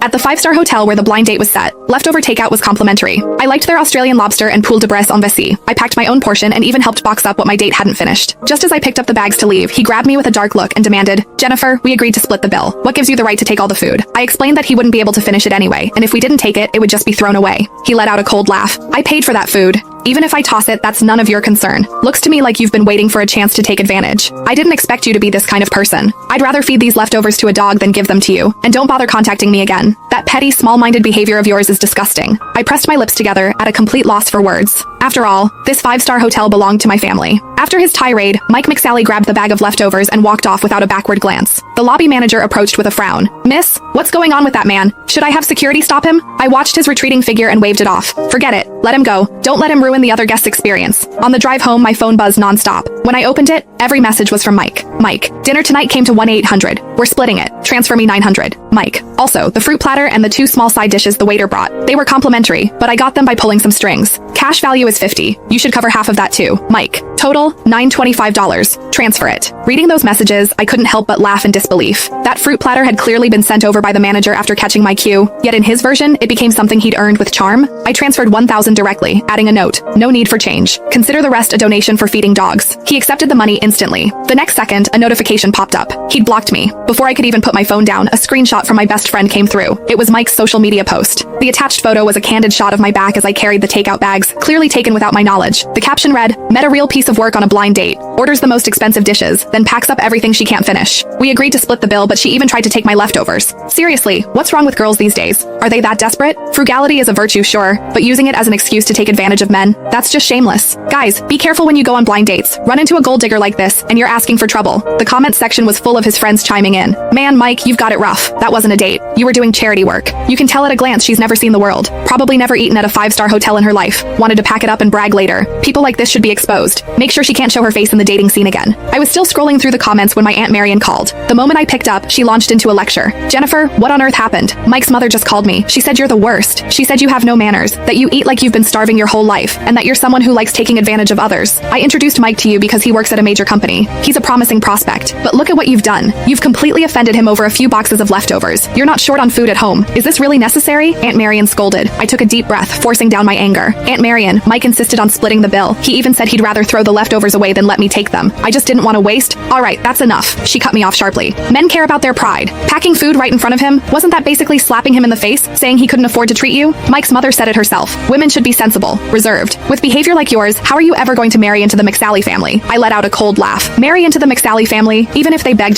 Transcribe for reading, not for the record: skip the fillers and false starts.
At the five-star hotel where the blind date was set, leftover takeout was complimentary. I liked their Australian lobster and poule de Bresse en vessie. I packed my own portion and even helped box up what my date hadn't finished. Just as I picked up the bags to leave, he grabbed me with a dark look and demanded, "Jennifer, we agreed to split the bill. What gives you the right to take all the food?" I explained that he wouldn't be able to finish it anyway, and if we didn't take it, it would just be thrown away. He let out a cold laugh. "I paid for that food. Even if I toss it, that's none of your concern. Looks to me like you've been waiting for a chance to take advantage. I didn't expect you to be this kind of person. I'd rather feed these leftovers to a dog than give them to you, and don't bother contacting me again. That petty, small-minded behavior of yours is disgusting." I pressed my lips together, at a complete loss for words. After all, this five-star hotel belonged to my family. After his tirade, Mike McSally grabbed the bag of leftovers and walked off without a backward glance. The lobby manager approached with a frown. "Miss, what's going on with that man? Should I have security stop him?" I watched his retreating figure and waved it off. "Forget it. Let him go. Don't let him ruin the other guest's experience." On the drive home, my phone buzzed nonstop. When I opened it, every message was from Mike. "Mike, dinner tonight came to 1-800. We're splitting it. Transfer me 900. Mike." Also, the fruit platter and the 2 small side dishes the waiter brought. They were complimentary, but I got them by pulling some strings. Cash value is $50. You should cover half of that too. Mike. Total, $925. Transfer it. Reading those messages, I couldn't help but laugh in disbelief. That fruit platter had clearly been sent over by the manager after catching my cue, yet in his version, it became something he'd earned with charm. I transferred $1,000 directly, adding a note. "No need for change. Consider the rest a donation for feeding dogs." He accepted the money instantly. The next second, a notification popped up. He'd blocked me. Before I could even put my phone down, a screenshot from my best friend came through. It was Mike's social media post. The attached photo was a candid shot of my back as I carried the takeout bags, clearly taken without my knowledge. The caption read, "Met a real piece of work on a blind date. Orders the most expensive dishes, then packs up everything she can't finish." We agreed to split the bill, but she even tried to take my leftovers. Seriously, what's wrong with girls these days? Are they that desperate? Frugality is a virtue, sure, but using it as an excuse to take advantage of men, that's just shameless. Guys, be careful when you go on blind dates. Run into a gold digger like this, and you're asking for trouble. The comment section was full of his friends chiming in. "Man, Mike, you've got it rough. That wasn't a date. You were doing charity work. You can tell at a glance she's never seen the world. Probably never eaten at a 5-star hotel in her life. Wanted to pack it up and brag later. People like this should be exposed. Make sure she can't show her face in the dating scene again." I was still scrolling through the comments when my Aunt Marion called. The moment I picked up, she launched into a lecture. "Jennifer, what on earth happened? Mike's mother just called me. She said you're the worst. She said you have no manners, that you eat like you've been starving your whole life, and that you're someone who likes taking advantage of others. I introduced Mike to you because he works at a major company. He's a promising prospect. But look at what you've done. You've completely offended him over a few boxes of leftovers. You're not short on food at home. Is this really necessary?" Aunt Marion scolded. I took a deep breath, forcing down my anger. "Aunt Marion, Mike insisted on splitting the bill. He even said he'd rather throw the leftovers away than let me take them. I just didn't want to waste." "All right, that's enough." She cut me off sharply. "Men care about their pride. Packing food right in front of him, wasn't that basically slapping him in the face, saying he couldn't afford to treat you? Mike's mother said it herself. Women should be sensible, reserved. With behavior like yours, how are you ever going to marry into the McSally family?" I let out a cold laugh. Marry into the McSally family, even if they begged